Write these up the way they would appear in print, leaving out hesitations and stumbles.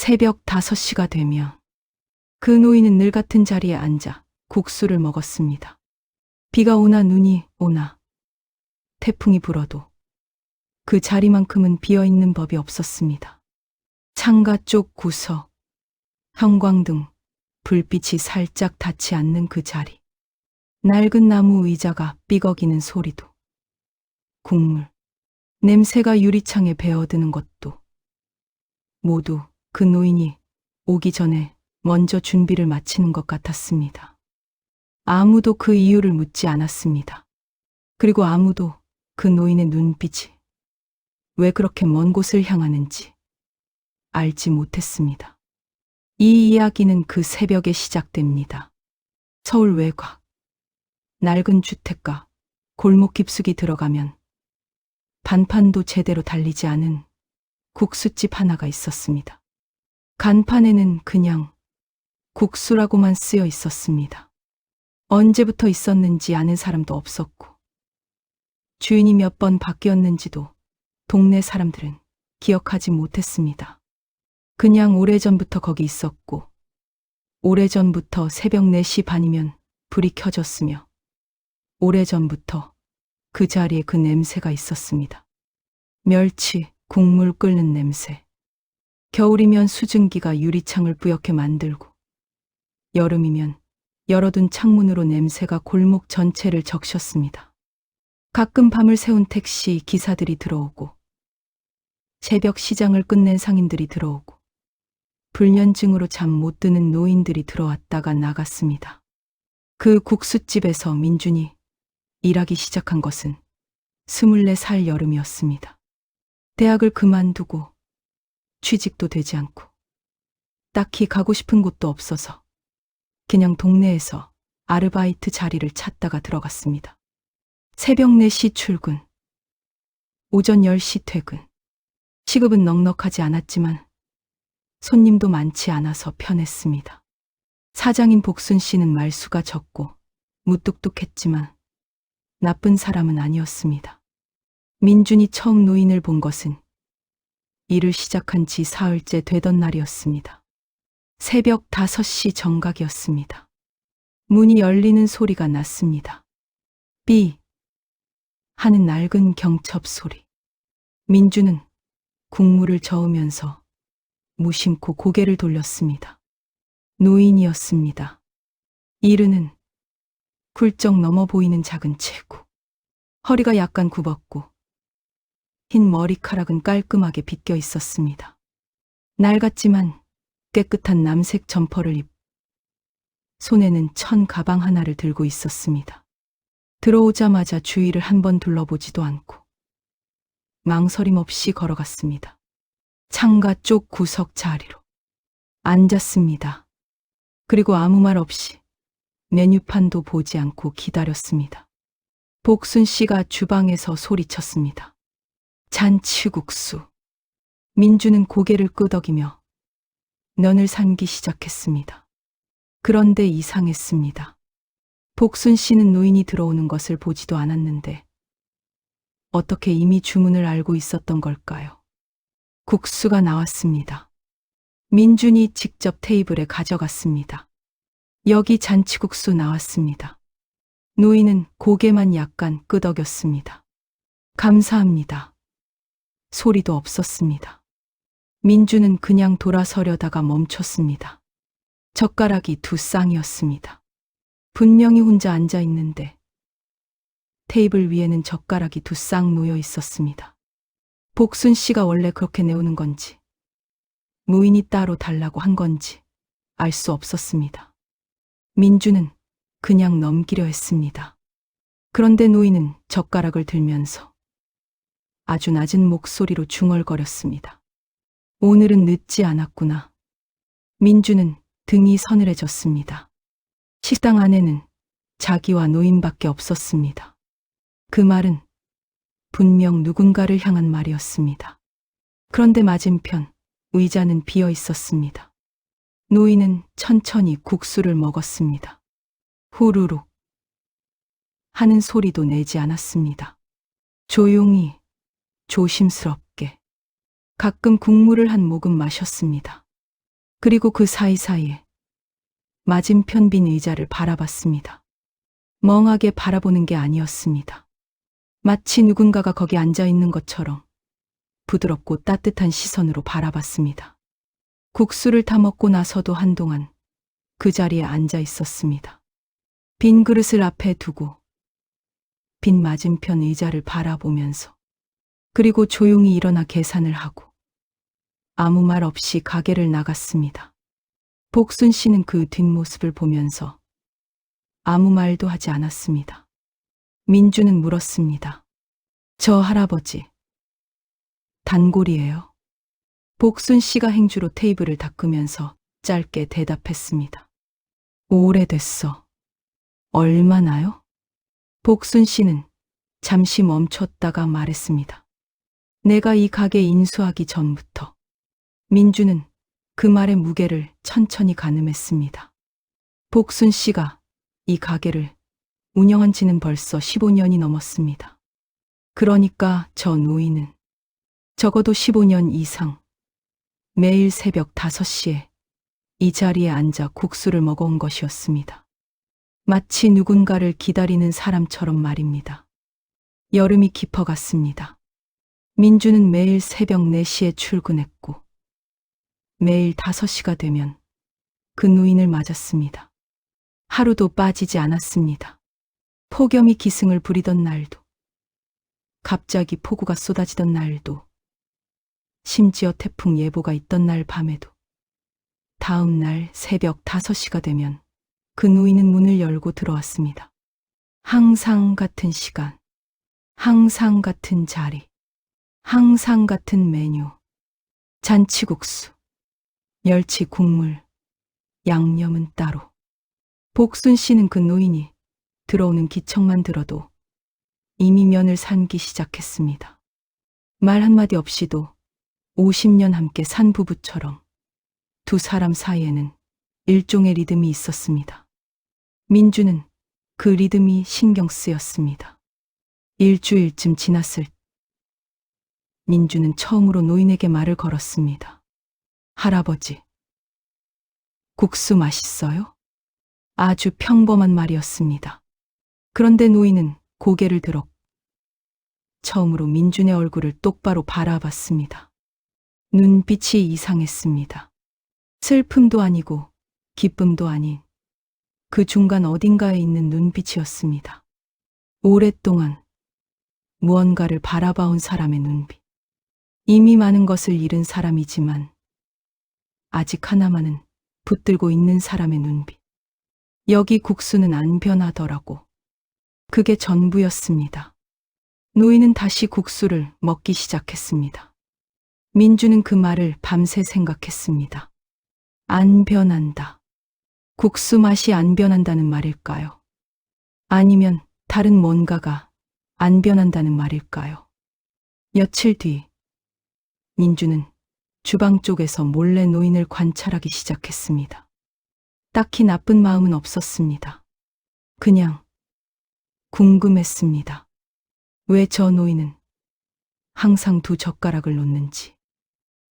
새벽 5시가 되면 그 노인은 늘 같은 자리에 앉아 국수를 먹었습니다. 비가 오나 눈이 오나 태풍이 불어도 그 자리만큼은 비어있는 법이 없었습니다. 창가 쪽 구석, 형광등, 불빛이 살짝 닿지 않는 그 자리. 낡은 나무 의자가 삐걱이는 소리도, 국물, 냄새가 유리창에 배어드는 것도 모두 그 노인이 오기 전에 먼저 준비를 마치는 것 같았습니다. 아무도 그 이유를 묻지 않았습니다. 그리고 아무도 그 노인의 눈빛이 왜 그렇게 먼 곳을 향하는지 알지 못했습니다. 이 이야기는 그 새벽에 시작됩니다. 서울 외곽, 낡은 주택가, 골목 깊숙이 들어가면 간판도 제대로 달리지 않은 국수집 하나가 있었습니다. 간판에는 그냥 국수라고만 쓰여 있었습니다. 언제부터 있었는지 아는 사람도 없었고, 주인이 몇 번 바뀌었는지도 동네 사람들은 기억하지 못했습니다. 그냥 오래전부터 거기 있었고, 오래전부터 새벽 4시 반이면 불이 켜졌으며, 오래전부터 그 자리에 그 냄새가 있었습니다. 멸치, 국물 끓는 냄새. 겨울이면 수증기가 유리창을 뿌옇게 만들고, 여름이면 열어둔 창문으로 냄새가 골목 전체를 적셨습니다. 가끔 밤을 새운 택시 기사들이 들어오고, 새벽 시장을 끝낸 상인들이 들어오고, 불면증으로 잠 못 드는 노인들이 들어왔다가 나갔습니다. 그 국수집에서 민준이 일하기 시작한 것은 24살 여름이었습니다. 대학을 그만두고 취직도 되지 않고 딱히 가고 싶은 곳도 없어서 그냥 동네에서 아르바이트 자리를 찾다가 들어갔습니다. 새벽 4시 출근, 오전 10시 퇴근. 시급은 넉넉하지 않았지만 손님도 많지 않아서 편했습니다. 사장인 복순 씨는 말수가 적고 무뚝뚝했지만 나쁜 사람은 아니었습니다. 민준이 처음 노인을 본 것은 일을 시작한 지 사흘째 되던 날이었습니다. 새벽 5시 정각이었습니다. 문이 열리는 소리가 났습니다. 삐 하는 낡은 경첩 소리. 민준은 국물을 저으면서 무심코 고개를 돌렸습니다. 노인이었습니다. 이르는 훌쩍 넘어 보이는 작은 체구. 허리가 약간 굽었고 흰 머리카락은 깔끔하게 빗겨 있었습니다. 낡았지만 깨끗한 남색 점퍼를 입고 손에는 천 가방 하나를 들고 있었습니다. 들어오자마자 주위를 한번 둘러보지도 않고 망설임 없이 걸어갔습니다. 창가 쪽 구석 자리로 앉았습니다. 그리고 아무 말 없이 메뉴판도 보지 않고 기다렸습니다. 복순 씨가 주방에서 소리쳤습니다. 잔치국수. 민주는 고개를 끄덕이며 면을 삶기 시작했습니다. 그런데 이상했습니다. 복순 씨는 노인이 들어오는 것을 보지도 않았는데 어떻게 이미 주문을 알고 있었던 걸까요? 국수가 나왔습니다. 민준이 직접 테이블에 가져갔습니다. 여기 잔치국수 나왔습니다. 노인은 고개만 약간 끄덕였습니다. 감사합니다. 소리도 없었습니다. 민준은 그냥 돌아서려다가 멈췄습니다. 젓가락이 2쌍이었습니다. 분명히 혼자 앉아 있는데 테이블 위에는 젓가락이 2쌍 놓여 있었습니다. 복순 씨가 원래 그렇게 내오는 건지 무인이 따로 달라고 한 건지 알 수 없었습니다. 민주는 그냥 넘기려 했습니다. 그런데 노인은 젓가락을 들면서 아주 낮은 목소리로 중얼거렸습니다. 오늘은 늦지 않았구나. 민주는 등이 서늘해졌습니다. 식당 안에는 자기와 노인밖에 없었습니다. 그 말은 분명 누군가를 향한 말이었습니다. 그런데 맞은편 의자는 비어 있었습니다. 노인은 천천히 국수를 먹었습니다. 후루룩 하는 소리도 내지 않았습니다. 조용히, 조심스럽게 가끔 국물을 한 모금 마셨습니다. 그리고 그 사이사이에 맞은편 빈 의자를 바라봤습니다. 멍하게 바라보는 게 아니었습니다. 마치 누군가가 거기 앉아 있는 것처럼 부드럽고 따뜻한 시선으로 바라봤습니다. 국수를 다 먹고 나서도 한동안 그 자리에 앉아 있었습니다. 빈 그릇을 앞에 두고 빈 맞은편 의자를 바라보면서, 그리고 조용히 일어나 계산을 하고 아무 말 없이 가게를 나갔습니다. 복순 씨는 그 뒷모습을 보면서 아무 말도 하지 않았습니다. 민주는 물었습니다. 저 할아버지, 단골이에요? 복순 씨가 행주로 테이블을 닦으면서 짧게 대답했습니다. 오래됐어. 얼마나요? 복순 씨는 잠시 멈췄다가 말했습니다. 내가 이 가게 인수하기 전부터. 민주는 그 말의 무게를 천천히 가늠했습니다. 복순 씨가 이 가게를 운영한 지는 벌써 15년이 넘었습니다. 그러니까 저 노인은 적어도 15년 이상 매일 새벽 5시에 이 자리에 앉아 국수를 먹어온 것이었습니다. 마치 누군가를 기다리는 사람처럼 말입니다. 여름이 깊어갔습니다. 민주는 매일 새벽 4시에 출근했고 매일 5시가 되면 그 노인을 맞았습니다. 하루도 빠지지 않았습니다. 폭염이 기승을 부리던 날도, 갑자기 폭우가 쏟아지던 날도, 심지어 태풍 예보가 있던 날 밤에도, 다음 날 새벽 5시가 되면 그 노인은 문을 열고 들어왔습니다. 항상 같은 시간, 항상 같은 자리, 항상 같은 메뉴, 잔치국수, 멸치 국물, 양념은 따로. 복순 씨는 그 노인이 들어오는 기척만 들어도 이미 면을 삶기 시작했습니다. 말 한마디 없이도 50년 함께 산 부부처럼 두 사람 사이에는 일종의 리듬이 있었습니다. 민주는 그 리듬이 신경 쓰였습니다. 일주일쯤 지났을 때 민주는 처음으로 노인에게 말을 걸었습니다. 할아버지, 국수 맛있어요? 아주 평범한 말이었습니다. 그런데 노인은 고개를 들었고 처음으로 민준의 얼굴을 똑바로 바라봤습니다. 눈빛이 이상했습니다. 슬픔도 아니고 기쁨도 아닌 그 중간 어딘가에 있는 눈빛이었습니다. 오랫동안 무언가를 바라봐온 사람의 눈빛. 이미 많은 것을 잃은 사람이지만 아직 하나만은 붙들고 있는 사람의 눈빛. 여기 국수는 안 변하더라고. 그게 전부였습니다. 노인은 다시 국수를 먹기 시작했습니다. 민주는 그 말을 밤새 생각했습니다. 안 변한다. 국수 맛이 안 변한다는 말일까요? 아니면 다른 뭔가가 안 변한다는 말일까요? 며칠 뒤, 민주는 주방 쪽에서 몰래 노인을 관찰하기 시작했습니다. 딱히 나쁜 마음은 없었습니다. 그냥 궁금했습니다. 왜 저 노인은 항상 두 젓가락을 놓는지,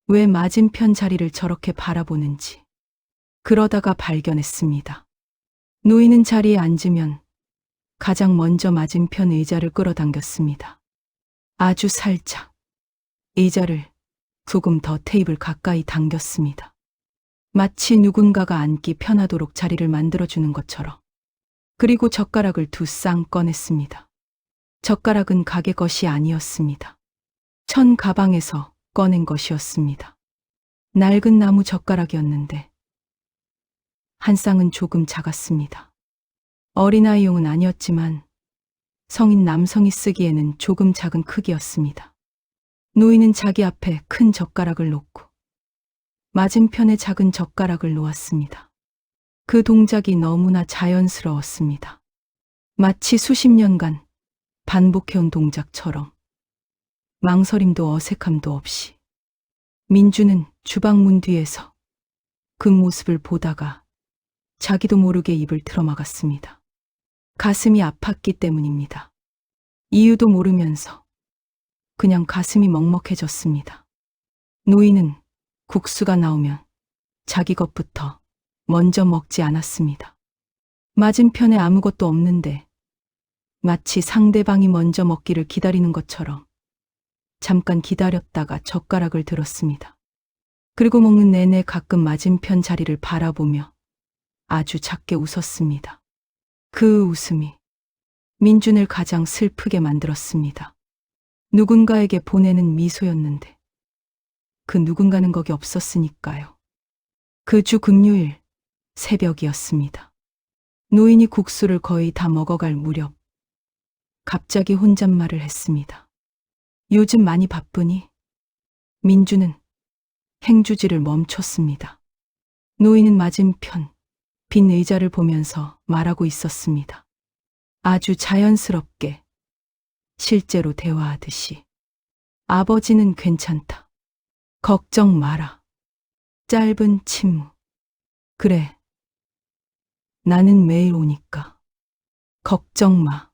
왜 맞은편 자리를 저렇게 바라보는지. 그러다가 발견했습니다. 노인은 자리에 앉으면 가장 먼저 맞은편 의자를 끌어당겼습니다. 아주 살짝. 의자를 조금 더 테이블 가까이 당겼습니다. 마치 누군가가 앉기 편하도록 자리를 만들어주는 것처럼. 그리고 젓가락을 두 쌍 꺼냈습니다. 젓가락은 가게 것이 아니었습니다. 천 가방에서 꺼낸 것이었습니다. 낡은 나무 젓가락이었는데 한 쌍은 조금 작았습니다. 어린아이용은 아니었지만 성인 남성이 쓰기에는 조금 작은 크기였습니다. 노인은 자기 앞에 큰 젓가락을 놓고 맞은편에 작은 젓가락을 놓았습니다. 그 동작이 너무나 자연스러웠습니다. 마치 수십 년간 반복해온 동작처럼 망설임도 어색함도 없이. 민주는 주방 문 뒤에서 그 모습을 보다가 자기도 모르게 입을 틀어막았습니다. 가슴이 아팠기 때문입니다. 이유도 모르면서 그냥 가슴이 먹먹해졌습니다. 노인은 국수가 나오면 자기 것부터 먼저 먹지 않았습니다. 맞은편에 아무것도 없는데 마치 상대방이 먼저 먹기를 기다리는 것처럼 잠깐 기다렸다가 젓가락을 들었습니다. 그리고 먹는 내내 가끔 맞은편 자리를 바라보며 아주 작게 웃었습니다. 그 웃음이 민준을 가장 슬프게 만들었습니다. 누군가에게 보내는 미소였는데 그 누군가는 거기 없었으니까요. 그 주 금요일 새벽이었습니다. 노인이 국수를 거의 다 먹어갈 무렵 갑자기 혼잣말을 했습니다. 요즘 많이 바쁘니? 민주는 행주지를 멈췄습니다. 노인은 맞은편 빈 의자를 보면서 말하고 있었습니다. 아주 자연스럽게, 실제로 대화하듯이. 아버지는 괜찮다. 걱정 마라. 짧은 침묵. 그래. 나는 매일 오니까. 걱정 마.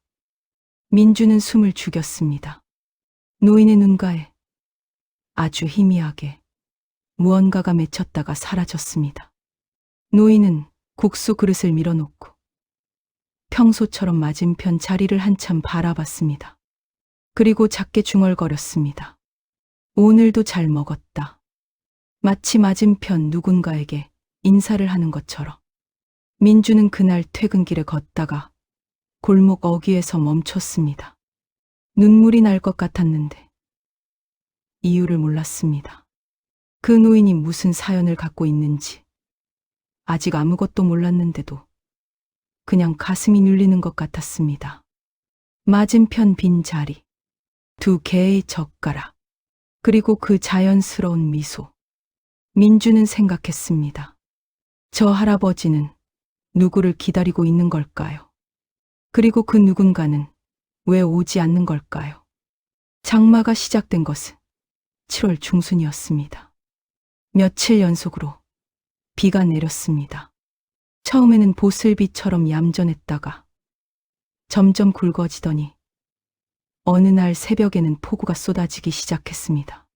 민주는 숨을 죽였습니다. 노인의 눈가에 아주 희미하게 무언가가 맺혔다가 사라졌습니다. 노인은 국수 그릇을 밀어놓고 평소처럼 맞은편 자리를 한참 바라봤습니다. 그리고 작게 중얼거렸습니다. 오늘도 잘 먹었다. 마치 맞은편 누군가에게 인사를 하는 것처럼. 민주는 그날 퇴근길에 걷다가 골목 어귀에서 멈췄습니다. 눈물이 날 것 같았는데 이유를 몰랐습니다. 그 노인이 무슨 사연을 갖고 있는지 아직 아무것도 몰랐는데도 그냥 가슴이 눌리는 것 같았습니다. 맞은편 빈 자리, 2개의 젓가락, 그리고 그 자연스러운 미소. 민주는 생각했습니다. 저 할아버지는 누구를 기다리고 있는 걸까요? 그리고 그 누군가는 왜 오지 않는 걸까요? 장마가 시작된 것은 7월 중순이었습니다. 며칠 연속으로 비가 내렸습니다. 처음에는 보슬비처럼 얌전했다가 점점 굵어지더니 어느 날 새벽에는 폭우가 쏟아지기 시작했습니다.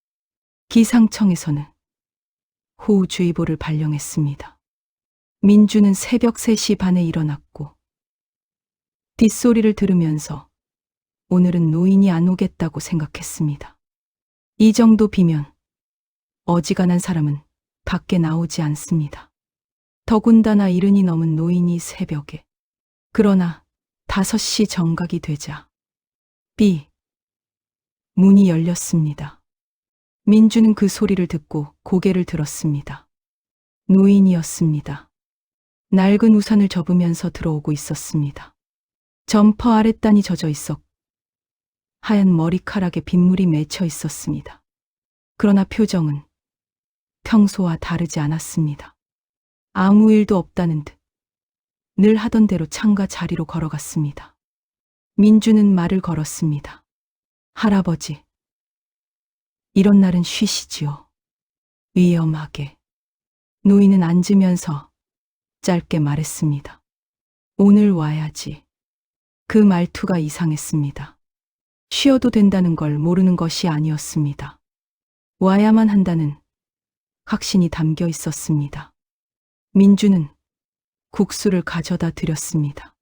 기상청에서는 호우주의보를 발령했습니다. 민주는 새벽 3시 반에 일어났고 뒷소리를 들으면서 오늘은 노인이 안 오겠다고 생각했습니다. 이 정도 비면 어지간한 사람은 밖에 나오지 않습니다. 더군다나 이른이 넘은 노인이 새벽에. 그러나 5시 정각이 되자 문이 열렸습니다. 민주는 그 소리를 듣고 고개를 들었습니다. 노인이었습니다. 낡은 우산을 접으면서 들어오고 있었습니다. 점퍼 아랫단이 젖어 있었고 하얀 머리카락에 빗물이 맺혀 있었습니다. 그러나 표정은 평소와 다르지 않았습니다. 아무 일도 없다는 듯 늘 하던 대로 창가 자리로 걸어갔습니다. 민주는 말을 걸었습니다. 할아버지, 이런 날은 쉬시지요. 위험하게. 노인은 앉으면서 짧게 말했습니다. 오늘 와야지. 그 말투가 이상했습니다. 쉬어도 된다는 걸 모르는 것이 아니었습니다. 와야만 한다는 확신이 담겨 있었습니다. 민주는 국수를 가져다 드렸습니다.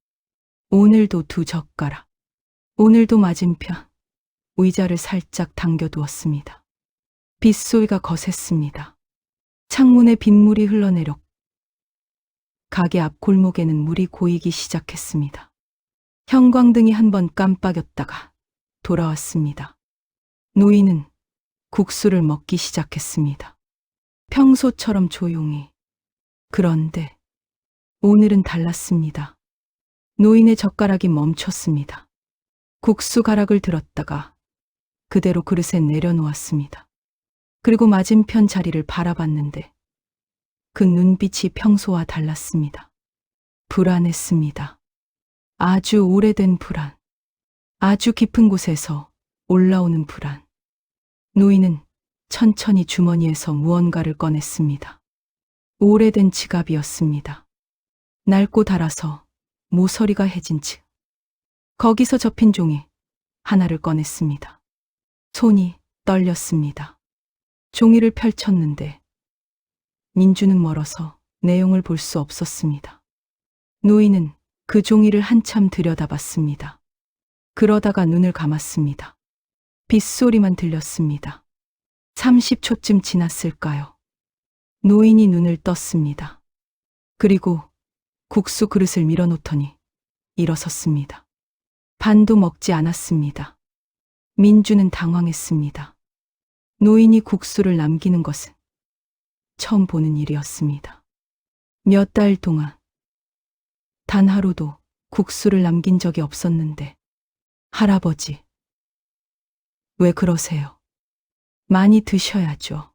오늘도 2젓가락. 오늘도 맞은편 의자를 살짝 당겨두었습니다. 빗소리가 거셌습니다. 창문에 빗물이 흘러내렸고 가게 앞 골목에는 물이 고이기 시작했습니다. 형광등이 한번 깜빡였다가 돌아왔습니다. 노인은 국수를 먹기 시작했습니다. 평소처럼 조용히. 그런데 오늘은 달랐습니다. 노인의 젓가락이 멈췄습니다. 국수 가락을 들었다가 그대로 그릇에 내려놓았습니다. 그리고 맞은편 자리를 바라봤는데 그 눈빛이 평소와 달랐습니다. 불안했습니다. 아주 오래된 불안. 아주 깊은 곳에서 올라오는 불안. 노인은 천천히 주머니에서 무언가를 꺼냈습니다. 오래된 지갑이었습니다. 낡고 닳아서 모서리가 해진 즉. 거기서 접힌 종이 하나를 꺼냈습니다. 손이 떨렸습니다. 종이를 펼쳤는데 민주는 멀어서 내용을 볼 수 없었습니다. 노인은 그 종이를 한참 들여다봤습니다. 그러다가 눈을 감았습니다. 빗소리만 들렸습니다. 30초쯤 지났을까요? 노인이 눈을 떴습니다. 그리고 국수 그릇을 밀어놓더니 일어섰습니다. 반도 먹지 않았습니다. 민주는 당황했습니다. 노인이 국수를 남기는 것은 처음 보는 일이었습니다. 몇 달 동안 단 하루도 국수를 남긴 적이 없었는데, 할아버지, 왜 그러세요? 많이 드셔야죠.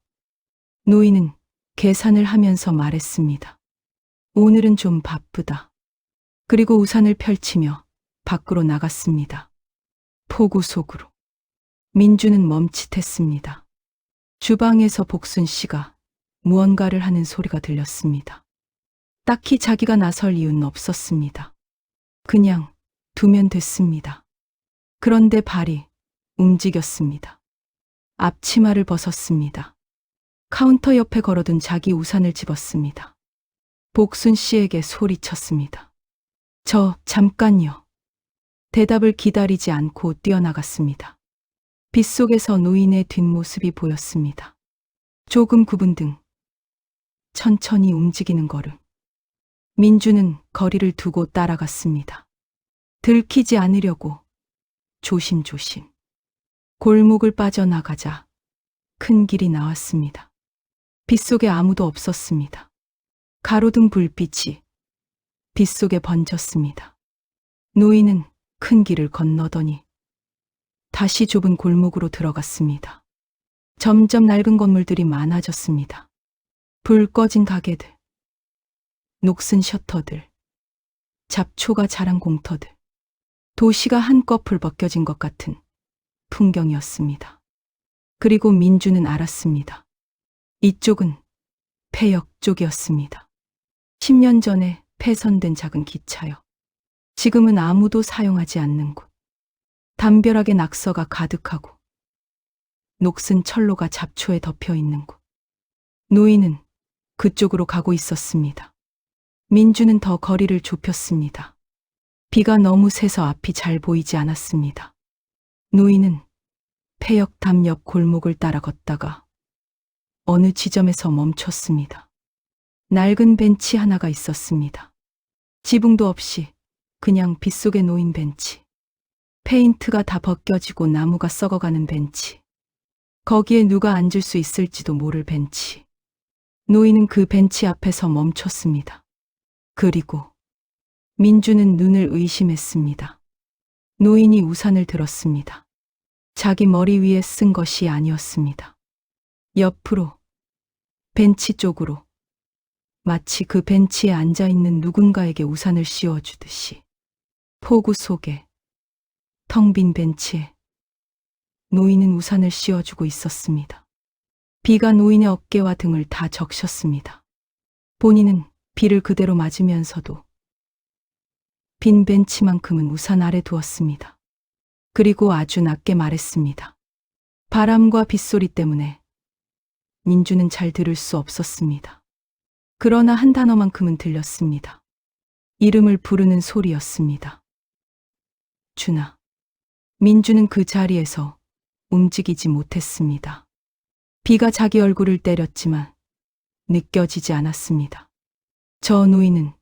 노인은 계산을 하면서 말했습니다. 오늘은 좀 바쁘다. 그리고 우산을 펼치며 밖으로 나갔습니다. 폭우 속으로. 민주는 멈칫했습니다. 주방에서 복순 씨가 무언가를 하는 소리가 들렸습니다. 딱히 자기가 나설 이유는 없었습니다. 그냥 두면 됐습니다. 그런데 발이 움직였습니다. 앞치마를 벗었습니다. 카운터 옆에 걸어둔 자기 우산을 집었습니다. 복순 씨에게 소리쳤습니다. 잠깐요. 대답을 기다리지 않고 뛰어나갔습니다. 빗속에서 노인의 뒷모습이 보였습니다. 조금 굽은 등, 천천히 움직이는 걸음. 민주는 거리를 두고 따라갔습니다. 들키지 않으려고 조심조심. 골목을 빠져나가자 큰 길이 나왔습니다. 빗속에 아무도 없었습니다. 가로등 불빛이 빗속에 번졌습니다. 노인은 큰 길을 건너더니 다시 좁은 골목으로 들어갔습니다. 점점 낡은 건물들이 많아졌습니다. 불 꺼진 가게들, 녹슨 셔터들, 잡초가 자란 공터들, 도시가 한꺼풀 벗겨진 것 같은 풍경이었습니다. 그리고 민주는 알았습니다. 이쪽은 폐역 쪽이었습니다. 10년 전에 폐선된 작은 기차역. 지금은 아무도 사용하지 않는 곳. 담벼락에 낙서가 가득하고 녹슨 철로가 잡초에 덮여 있는 곳. 노인은 그쪽으로 가고 있었습니다. 민주는 더 거리를 좁혔습니다. 비가 너무 세서 앞이 잘 보이지 않았습니다. 노인은 폐역담 옆 골목을 따라 걷다가 어느 지점에서 멈췄습니다. 낡은 벤치 하나가 있었습니다. 지붕도 없이 그냥 빗속에 놓인 벤치. 페인트가 다 벗겨지고 나무가 썩어가는 벤치. 거기에 누가 앉을 수 있을지도 모를 벤치. 노인은 그 벤치 앞에서 멈췄습니다. 그리고 민주는 눈을 의심했습니다. 노인이 우산을 들었습니다. 자기 머리 위에 쓴 것이 아니었습니다. 옆으로, 벤치 쪽으로, 마치 그 벤치에 앉아있는 누군가에게 우산을 씌워주듯이. 폭우 속에, 텅 빈 벤치에 노인은 우산을 씌워주고 있었습니다. 비가 노인의 어깨와 등을 다 적셨습니다. 본인은 비를 그대로 맞으면서도 빈 벤치만큼은 우산 아래 두었습니다. 그리고 아주 낮게 말했습니다. 바람과 빗소리 때문에 민주는 잘 들을 수 없었습니다. 그러나 한 단어만큼은 들렸습니다. 이름을 부르는 소리였습니다. 준아. 민주는 그 자리에서 움직이지 못했습니다. 비가 자기 얼굴을 때렸지만 느껴지지 않았습니다. 저 노인은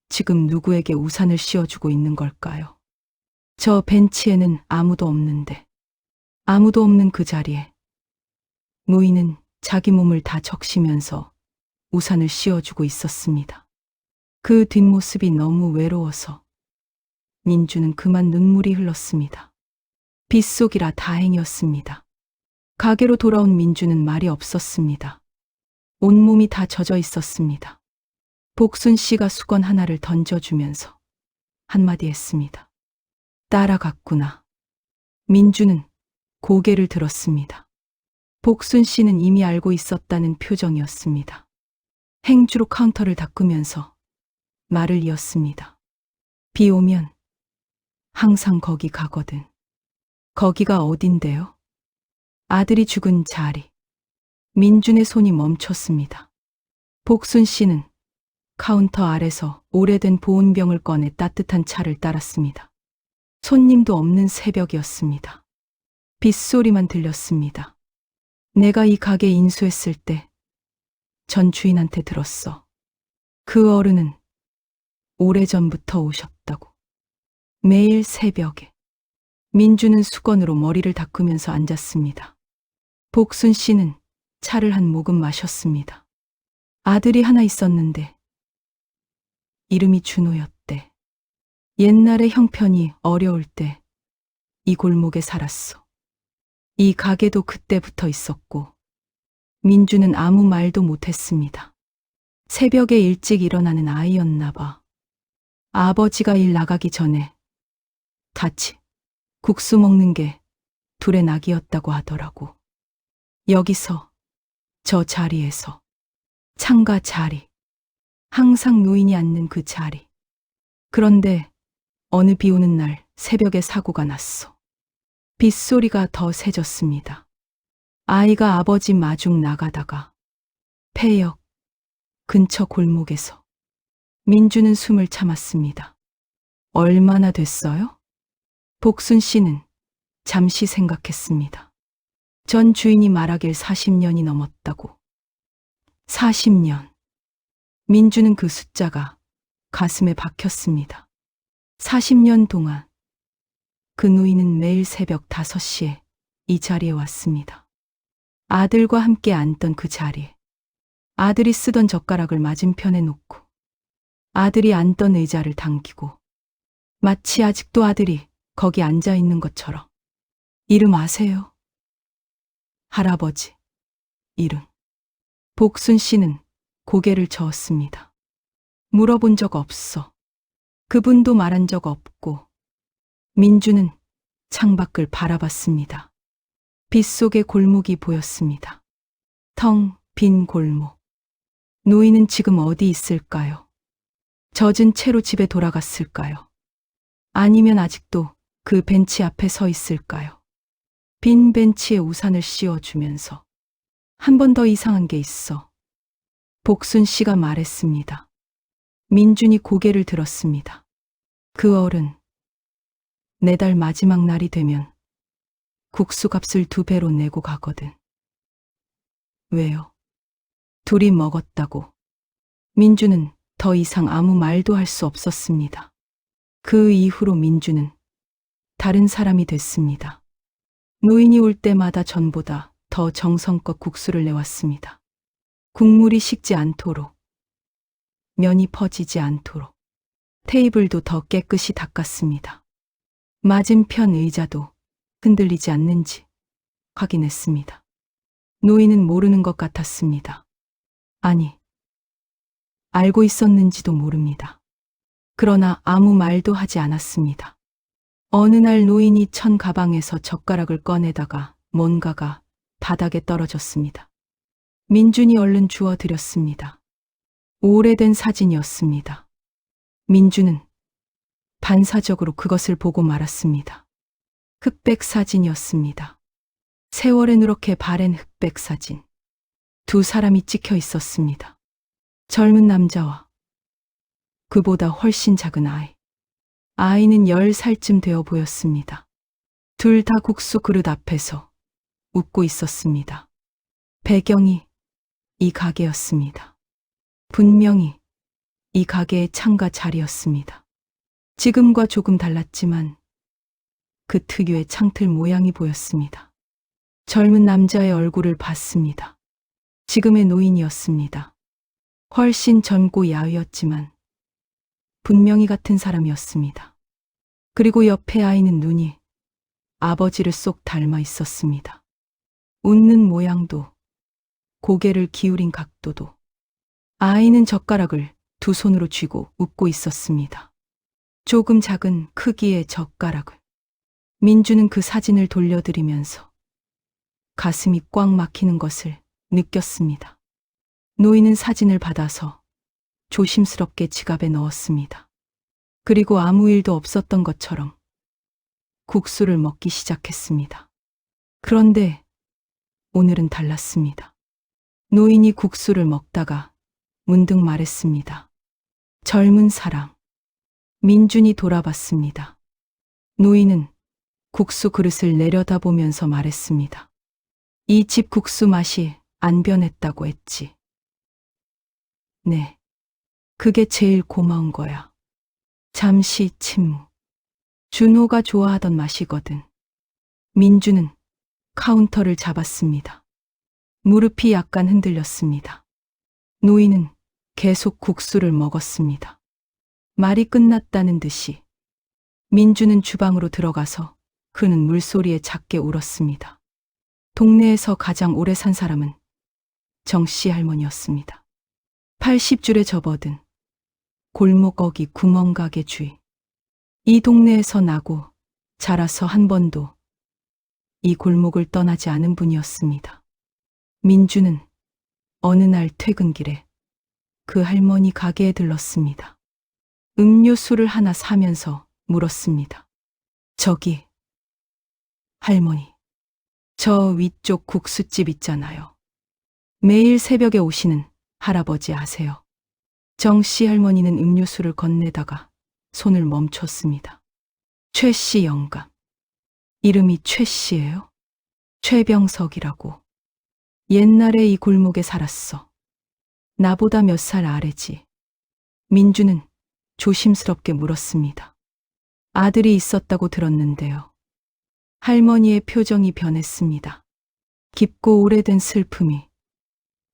지금 누구에게 우산을 씌워주고 있는 걸까요? 저 벤치에는 아무도 없는데, 아무도 없는 그 자리에 노인은 자기 몸을 다 적시면서 우산을 씌워주고 있었습니다. 그 뒷모습이 너무 외로워서 민주는 그만 눈물이 흘렀습니다. 빗속이라 다행이었습니다. 가게로 돌아온 민주는 말이 없었습니다. 온몸이 다 젖어 있었습니다. 복순 씨가 수건 하나를 던져주면서 한마디 했습니다. 따라갔구나. 민주는 고개를 들었습니다. 복순 씨는 이미 알고 있었다는 표정이었습니다. 행주로 카운터를 닦으면서 말을 이었습니다. 비 오면 항상 거기 가거든. 거기가 어딘데요? 아들이 죽은 자리. 민준의 손이 멈췄습니다. 복순 씨는 카운터 아래서 오래된 보온병을 꺼내 따뜻한 차를 따랐습니다. 손님도 없는 새벽이었습니다. 빗소리만 들렸습니다. 내가 이 가게 인수했을 때 전 주인한테 들었어. 그 어른은 오래전부터 오셨다고. 매일 새벽에. 민주는 수건으로 머리를 닦으면서 앉았습니다. 복순 씨는 차를 한 모금 마셨습니다. 아들이 하나 있었는데 이름이 준호였대. 옛날에 형편이 어려울 때 이 골목에 살았어. 이 가게도 그때부터 있었고 민주는 아무 말도 못했습니다. 새벽에 일찍 일어나는 아이였나 봐. 아버지가 일 나가기 전에 같이 국수 먹는 게 둘의 낙이었다고 하더라고. 여기서, 저 자리에서, 창가 자리, 항상 노인이 앉는 그 자리. 그런데 어느 비 오는 날 새벽에 사고가 났어. 빗소리가 더 세졌습니다. 아이가 아버지 마중 나가다가 폐역 근처 골목에서. 민주는 숨을 참았습니다. 얼마나 됐어요? 복순 씨는 잠시 생각했습니다. 전 주인이 말하길 40년이 넘었다고. 40년. 민주는 그 숫자가 가슴에 박혔습니다. 40년 동안 그 노인은 매일 새벽 5시에 이 자리에 왔습니다. 아들과 함께 앉던 그 자리에. 아들이 쓰던 젓가락을 맞은편에 놓고 아들이 앉던 의자를 당기고 마치 아직도 아들이 거기 앉아 있는 것처럼. 이름 아세요? 할아버지. 이름. 복순 씨는 고개를 저었습니다. 물어본 적 없어. 그분도 말한 적 없고. 민주는 창밖을 바라봤습니다. 빗속에 골목이 보였습니다. 텅 빈 골목. 노인은 지금 어디 있을까요? 젖은 채로 집에 돌아갔을까요? 아니면 아직도 그 벤치 앞에 서 있을까요? 빈 벤치에 우산을 씌워주면서 한 번 더 이상한 게 있어. 복순 씨가 말했습니다. 민준이 고개를 들었습니다. 그 어른, 내달 마지막 날이 되면 국수값을 2배로 내고 가거든. 왜요? 둘이 먹었다고. 민주는 더 이상 아무 말도 할 수 없었습니다. 그 이후로 민주는 다른 사람이 됐습니다. 노인이 올 때마다 전보다 더 정성껏 국수를 내왔습니다. 국물이 식지 않도록, 면이 퍼지지 않도록, 테이블도 더 깨끗이 닦았습니다. 맞은편 의자도 흔들리지 않는지 확인했습니다. 노인은 모르는 것 같았습니다. 아니, 알고 있었는지도 모릅니다. 그러나 아무 말도 하지 않았습니다. 어느 날 노인이 천 가방에서 젓가락을 꺼내다가 뭔가가 바닥에 떨어졌습니다. 민준이 얼른 주워드렸습니다. 오래된 사진이었습니다. 민준은 반사적으로 그것을 보고 말았습니다. 흑백 사진이었습니다. 세월에 누렇게 바랜 흑백 사진. 2 사람이 찍혀 있었습니다. 젊은 남자와 그보다 훨씬 작은 아이. 아이는 10살쯤 되어 보였습니다. 둘 다 국수 그릇 앞에서 웃고 있었습니다. 배경이 이 가게였습니다. 분명히 이 가게의 창가 자리였습니다. 지금과 조금 달랐지만 그 특유의 창틀 모양이 보였습니다. 젊은 남자의 얼굴을 봤습니다. 지금의 노인이었습니다. 훨씬 젊고 야위었지만 분명히 같은 사람이었습니다. 그리고 옆에 아이는 눈이 아버지를 쏙 닮아 있었습니다. 웃는 모양도, 고개를 기울인 각도도. 아이는 젓가락을 2 손으로 쥐고 웃고 있었습니다. 조금 작은 크기의 젓가락을. 민주는 그 사진을 돌려드리면서 가슴이 꽉 막히는 것을 느꼈습니다. 노인은 사진을 받아서 조심스럽게 지갑에 넣었습니다. 그리고 아무 일도 없었던 것처럼 국수를 먹기 시작했습니다. 그런데 오늘은 달랐습니다. 노인이 국수를 먹다가 문득 말했습니다. 젊은 사람. 민준이 돌아봤습니다. 노인은 국수 그릇을 내려다보면서 말했습니다. 이 집 국수 맛이 안 변했다고 했지. 네. 그게 제일 고마운 거야. 잠시 침묵. 준호가 좋아하던 맛이거든. 민주는 카운터를 잡았습니다. 무릎이 약간 흔들렸습니다. 노인은 계속 국수를 먹었습니다. 말이 끝났다는 듯이 민주는 주방으로 들어가서 그는 물소리에 작게 울었습니다. 동네에서 가장 오래 산 사람은 정씨 할머니였습니다. 80줄에 접어든 골목 어기 구멍가게 주인. 이 동네에서 나고 자라서 한 번도 이 골목을 떠나지 않은 분이었습니다. 민주는 어느 날 퇴근길에 그 할머니 가게에 들렀습니다. 음료수를 하나 사면서 물었습니다. 저기, 할머니, 저 위쪽 국수집 있잖아요. 매일 새벽에 오시는 할아버지 아세요? 정씨 할머니는 음료수를 건네다가 손을 멈췄습니다. 최씨 영감. 이름이 최씨예요? 최병석이라고. 옛날에 이 골목에 살았어. 나보다 몇 살 아래지. 민주는 조심스럽게 물었습니다. 아들이 있었다고 들었는데요. 할머니의 표정이 변했습니다. 깊고 오래된 슬픔이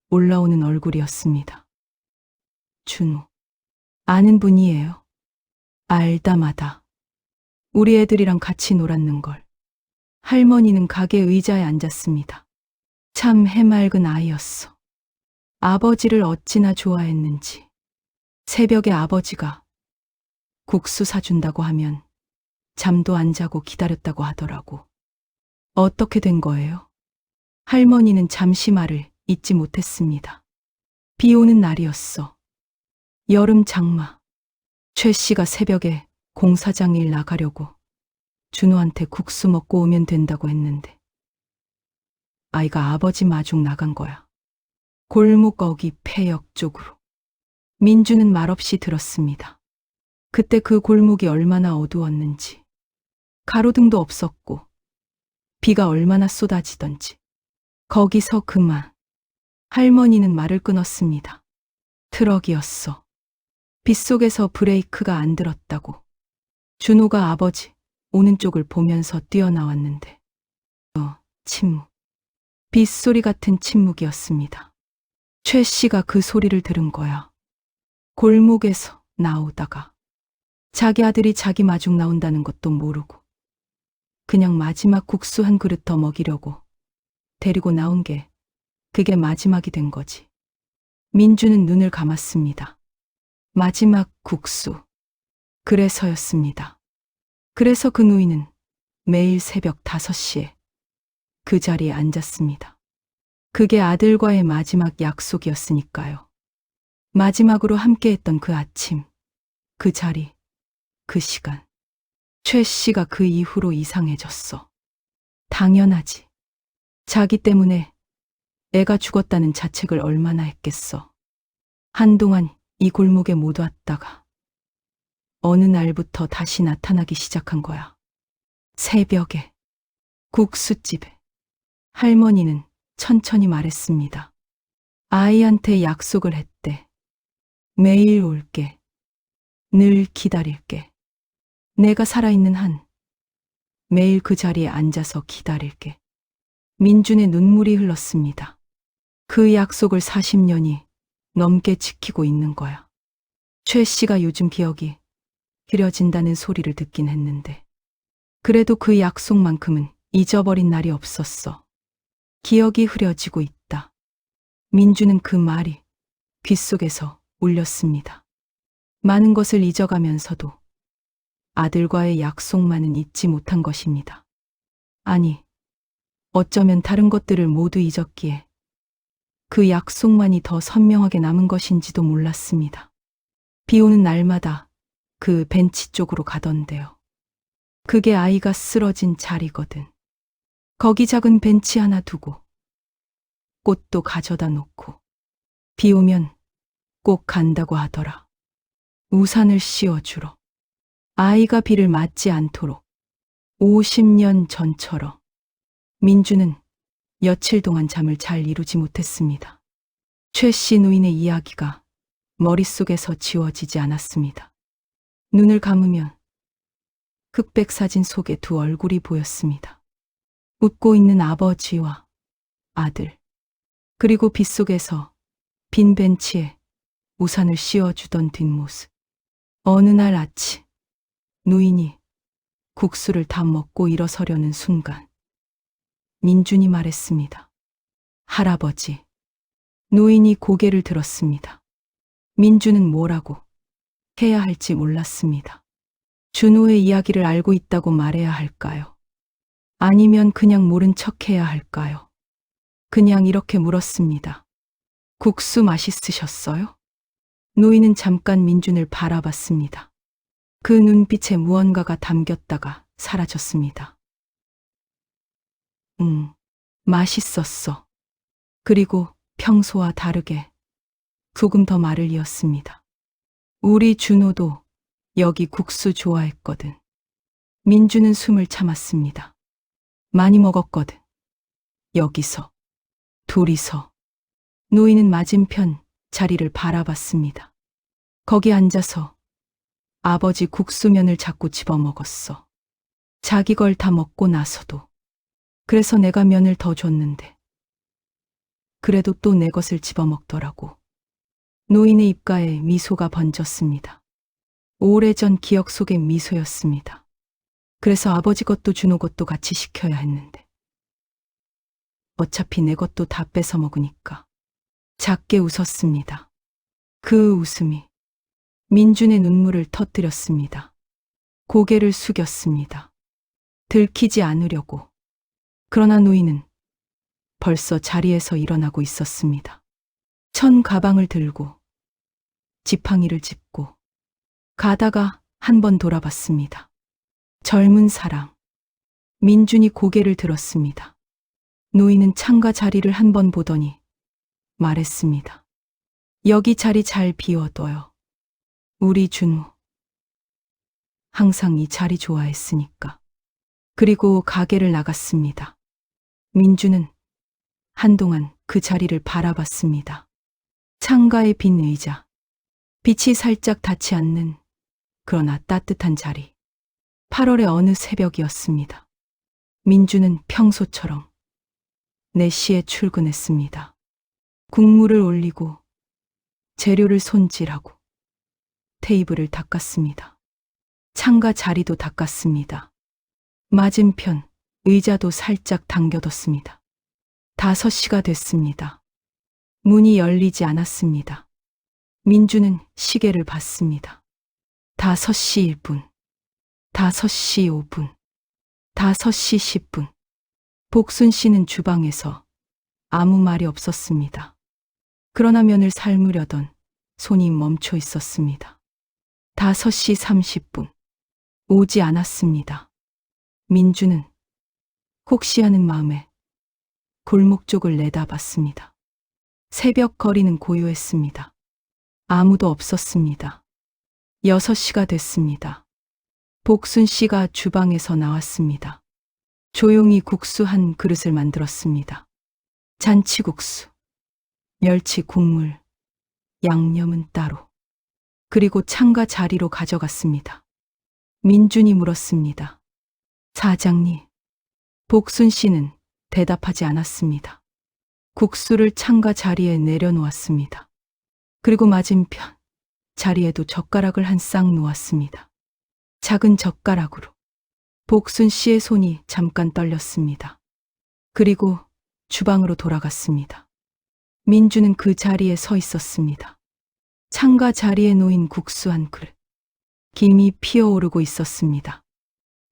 올라오는 얼굴이었습니다. 준호. 아는 분이에요. 알다마다. 우리 애들이랑 같이 놀았는걸. 할머니는 가게 의자에 앉았습니다. 참 해맑은 아이였어. 아버지를 어찌나 좋아했는지. 새벽에 아버지가 국수 사준다고 하면 잠도 안 자고 기다렸다고 하더라고. 어떻게 된 거예요? 할머니는 잠시 말을 잇지 못했습니다. 비 오는 날이었어. 여름 장마. 최 씨가 새벽에 공사장 일 나가려고 준호한테 국수 먹고 오면 된다고 했는데 아이가 아버지 마중 나간 거야. 골목 어기 폐역 쪽으로. 민주는 말없이 들었습니다. 그때 그 골목이 얼마나 어두웠는지. 가로등도 없었고 비가 얼마나 쏟아지던지. 거기서 그만. 할머니는 말을 끊었습니다. 트럭이었어. 빗속에서 브레이크가 안 들었다고. 준호가 아버지 오는 쪽을 보면서 뛰어나왔는데 침묵. 빗소리 같은 침묵이었습니다. 최 씨가 그 소리를 들은 거야. 골목에서 나오다가 자기 아들이 자기 마중 나온다는 것도 모르고 그냥 마지막 국수 한 그릇 더 먹이려고 데리고 나온 게 그게 마지막이 된 거지. 민주는 눈을 감았습니다. 마지막 국수. 그래서였습니다. 그래서 그 노인은 매일 새벽 5시에 그 자리에 앉았습니다. 그게 아들과의 마지막 약속이었으니까요. 마지막으로 함께했던 그 아침, 그 자리, 그 시간. 최 씨가 그 이후로 이상해졌어. 당연하지. 자기 때문에 애가 죽었다는 자책을 얼마나 했겠어. 한동안 이 골목에 못 왔다가 어느 날부터 다시 나타나기 시작한 거야. 새벽에 국수집에. 할머니는 천천히 말했습니다. 아이한테 약속을 했대. 매일 올게. 늘 기다릴게. 내가 살아있는 한 매일 그 자리에 앉아서 기다릴게. 민준의 눈물이 흘렀습니다. 그 약속을 40년이 넘게 지키고 있는 거야. 최 씨가 요즘 기억이 흐려진다는 소리를 듣긴 했는데 그래도 그 약속만큼은 잊어버린 날이 없었어. 기억이 흐려지고 있다. 민주는 그 말이 귓속에서 울렸습니다. 많은 것을 잊어가면서도 아들과의 약속만은 잊지 못한 것입니다. 아니, 어쩌면 다른 것들을 모두 잊었기에 그 약속만이 더 선명하게 남은 것인지도 몰랐습니다. 비 오는 날마다 그 벤치 쪽으로 가던데요. 그게 아이가 쓰러진 자리거든. 거기 작은 벤치 하나 두고 꽃도 가져다 놓고 비 오면 꼭 간다고 하더라. 우산을 씌워주러. 아이가 비를 맞지 않도록. 50년 전처럼. 민주는 며칠 동안 잠을 잘 이루지 못했습니다. 최 씨 노인의 이야기가 머릿속에서 지워지지 않았습니다. 눈을 감으면 흑백 사진 속에 두 얼굴이 보였습니다. 웃고 있는 아버지와 아들, 그리고 빗속에서 빈 벤치에 우산을 씌워주던 뒷모습. 어느 날 아침, 노인이 국수를 다 먹고 일어서려는 순간, 민준이 말했습니다. 할아버지. 노인이 고개를 들었습니다. 민준은 뭐라고 해야 할지 몰랐습니다. 준호의 이야기를 알고 있다고 말해야 할까요? 아니면 그냥 모른 척 해야 할까요? 그냥 이렇게 물었습니다. 국수 맛있으셨어요? 노인은 잠깐 민준을 바라봤습니다. 그 눈빛에 무언가가 담겼다가 사라졌습니다. 맛있었어. 그리고 평소와 다르게 조금 더 말을 이었습니다. 우리 준호도 여기 국수 좋아했거든. 민준은 숨을 참았습니다. 많이 먹었거든. 여기서. 둘이서. 노인은 맞은편 자리를 바라봤습니다. 거기 앉아서 아버지 국수면을 자꾸 집어먹었어. 자기 걸 다 먹고 나서도. 그래서 내가 면을 더 줬는데. 그래도 또 내 것을 집어먹더라고. 노인의 입가에 미소가 번졌습니다. 오래전 기억 속의 미소였습니다. 그래서 아버지 것도 준호 것도 같이 시켜야 했는데. 어차피 내 것도 다 뺏어 먹으니까. 작게 웃었습니다. 그 웃음이 민준의 눈물을 터뜨렸습니다. 고개를 숙였습니다. 들키지 않으려고. 그러나 노인은 벌써 자리에서 일어나고 있었습니다. 천 가방을 들고 지팡이를 짚고 가다가 한 번 돌아봤습니다. 젊은 사람. 민준이 고개를 들었습니다. 노인은 창가 자리를 한 번 보더니 말했습니다. 여기 자리 잘 비워둬요. 우리 준호. 항상 이 자리 좋아했으니까. 그리고 가게를 나갔습니다. 민준은 한동안 그 자리를 바라봤습니다. 창가에 빈 의자. 빛이 살짝 닿지 않는 그러나 따뜻한 자리. 8월의 어느 새벽이었습니다. 민준은 평소처럼 4시에 출근했습니다. 국물을 올리고 재료를 손질하고 테이블을 닦았습니다. 창가 자리도 닦았습니다. 맞은편 의자도 살짝 당겨뒀습니다. 5시가 됐습니다. 문이 열리지 않았습니다. 민준은 시계를 봤습니다. 5시 1분, 5시 5분, 5시 10분. 복순 씨는 주방에서 아무 말이 없었습니다. 그러나 면을 삶으려던 손이 멈춰 있었습니다. 5시 30분. 오지 않았습니다. 민준은 혹시 하는 마음에 골목 쪽을 내다봤습니다. 새벽 거리는 고요했습니다. 아무도 없었습니다. 6시가 됐습니다. 복순 씨가 주방에서 나왔습니다. 조용히 국수 한 그릇을 만들었습니다. 잔치국수, 멸치 국물, 양념은 따로. 그리고 창가 자리로 가져갔습니다. 민준이 물었습니다. 사장님. 복순 씨는 대답하지 않았습니다. 국수를 창가 자리에 내려놓았습니다. 그리고 맞은편 자리에도 젓가락을 한 쌍 놓았습니다. 작은 젓가락으로. 복순 씨의 손이 잠깐 떨렸습니다. 그리고 주방으로 돌아갔습니다. 민주는 그 자리에 서 있었습니다. 창가 자리에 놓인 국수 한 그릇. 김이 피어오르고 있었습니다.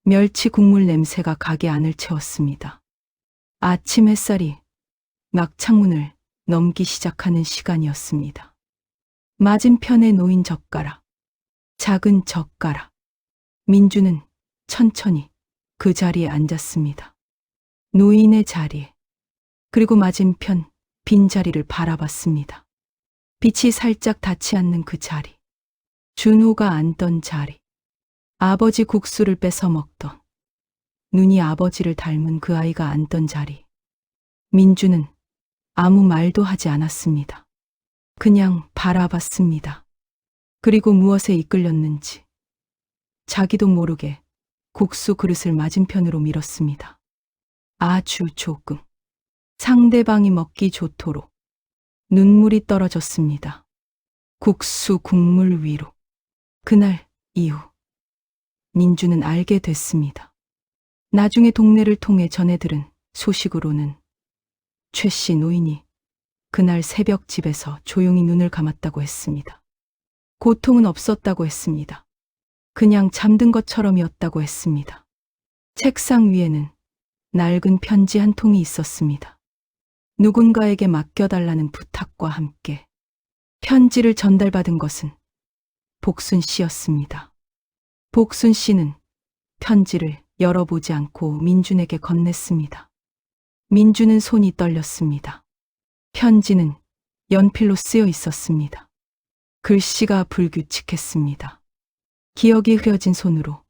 멸치 국물 냄새가 가게 안을 채웠습니다. 아침 햇살이 막 창문을 넘기 시작하는 시간이었습니다. 맞은편에 놓인 젓가락. 작은 젓가락. 민주는 천천히 그 자리에 앉았습니다. 노인의 자리에. 그리고 맞은편 빈자리를 바라봤습니다. 빛이 살짝 닿지 않는 그 자리. 준호가 앉던 자리. 아버지 국수를 뺏어 먹던, 눈이 아버지를 닮은 그 아이가 앉던 자리. 민주는 아무 말도 하지 않았습니다. 그냥 바라봤습니다. 그리고 무엇에 이끌렸는지 자기도 모르게 국수 그릇을 맞은편으로 밀었습니다. 아주 조금. 상대방이 먹기 좋도록. 눈물이 떨어졌습니다. 국수 국물 위로. 그날 이후 민주는 알게 됐습니다. 나중에 동네를 통해 전해들은 소식으로는 최 씨 노인이 그날 새벽 집에서 조용히 눈을 감았다고 했습니다. 고통은 없었다고 했습니다. 그냥 잠든 것처럼이었다고 했습니다. 책상 위에는 낡은 편지 한 통이 있었습니다. 누군가에게 맡겨달라는 부탁과 함께 편지를 전달받은 것은 복순 씨였습니다. 복순 씨는 편지를 열어보지 않고 민준에게 건넸습니다. 민준은 손이 떨렸습니다. 편지는 연필로 쓰여 있었습니다. 글씨가 불규칙했습니다. 기억이 흐려진 손으로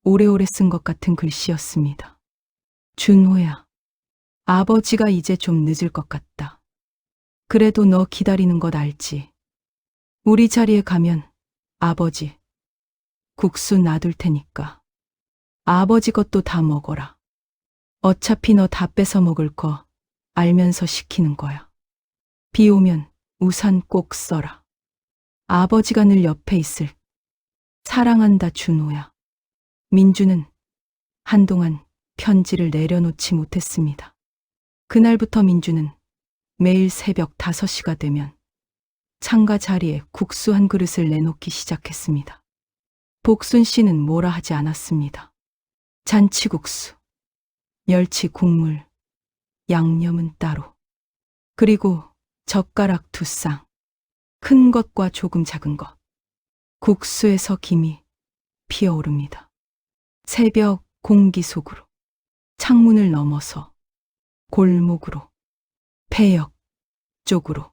오래오래 쓴 것 같은 글씨였습니다. 준호야, 아버지가 이제 좀 늦을 것 같다. 그래도 너 기다리는 것 알지? 우리 자리에 가면 아버지 국수 놔둘 테니까 아버지 것도 다 먹어라. 어차피 너 다 뺏어 먹을 거 알면서 시키는 거야. 비 오면 우산 꼭 써라. 아버지가 늘 옆에 있을. 사랑한다 준호야. 민주는 한동안 편지를 내려놓지 못했습니다. 그날부터 민주는 매일 새벽 5시가 되면 창가 자리에 국수 한 그릇을 내놓기 시작했습니다. 복순 씨는 뭐라 하지 않았습니다. 잔치국수, 멸치 국물, 양념은 따로. 그리고 젓가락 2쌍. 큰 것과 조금 작은 것. 국수에서 김이 피어오릅니다. 새벽 공기 속으로. 창문을 넘어서 골목으로. 폐역 쪽으로.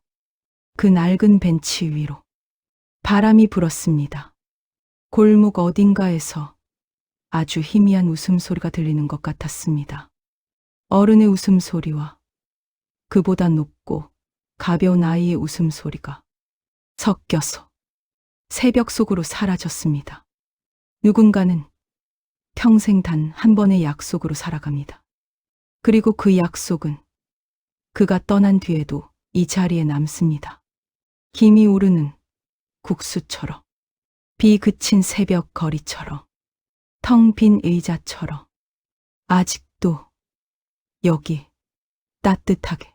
그 낡은 벤치 위로. 바람이 불었습니다. 골목 어딘가에서 아주 희미한 웃음소리가 들리는 것 같았습니다. 어른의 웃음소리와 그보다 높고 가벼운 아이의 웃음소리가 섞여서 새벽 속으로 사라졌습니다. 누군가는 평생 단 한 번의 약속으로 살아갑니다. 그리고 그 약속은 그가 떠난 뒤에도 이 자리에 남습니다. 김이 오르는 국수처럼, 비 그친 새벽 거리처럼, 텅 빈 의자처럼, 아직도 여기 따뜻하게